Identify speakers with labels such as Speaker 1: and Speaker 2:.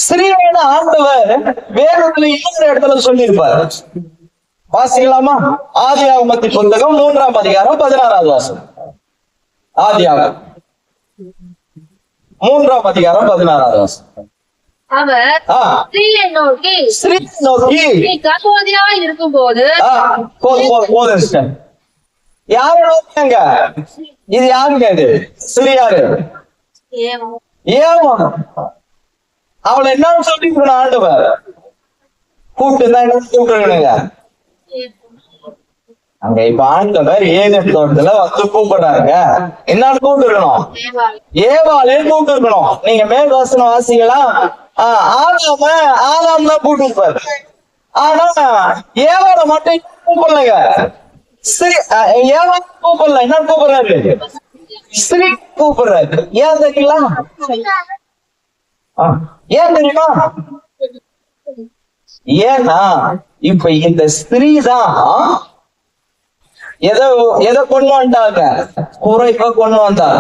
Speaker 1: ஸ்திரீயான ஆண்டவர் வேதத்துல இன்னொரு இடத்துல சொல்லியிருப்பார். வாசிக்கலாமா? ஆதியாகமத்தின் புத்தகம் 3ஆம் அதிகாரம் 16வது வசனம். ஆதியாகமம் 3ஆம் அதிகாரம் 16வது வசனம்.
Speaker 2: அவர் ஸ்திரீயை நோக்கி நீ கர்ப்பவதியாய் இருக்கும்போது
Speaker 1: யார நோக்கிங்க? இது யாருங்க? இது ஸ்திரீ யாரு? ஏவா. அவளை என்ன சொல்லிக்கணும்? ஆண்டவர் கூப்பிட்டு என்ன கூப்பிடுங்க அங்க. இப்ப ஆண்டவர் ஏதேன் தோட்டத்துல வந்து கூப்பிடுறாங்க. என்னன்னு கூப்பிட்டுருக்கணும்? ஏவாளையும் கூப்பிட்டுருக்கணும். நீங்க மேல் வசனம் வாசிக்கலாம். ஆதாம் தான் கூப்பிட்டுருப்பாரு. ஆனா ஏவாளை மட்டும் கூப்பிடலங்க. சரி, ஏவா கூப்பிடல. என்ன கூப்பிடுறாரு? ஸ்திரீ கூப்பிடுறாரு. ஏன் தெரியுங்களா? ஏன் தெரியுமா? ஏன்னா இப்ப இந்த ஸ்திரீ தான் எதை கொண்டு வந்தாங்க? குறைப்ப கொண்டு வந்தாங்க.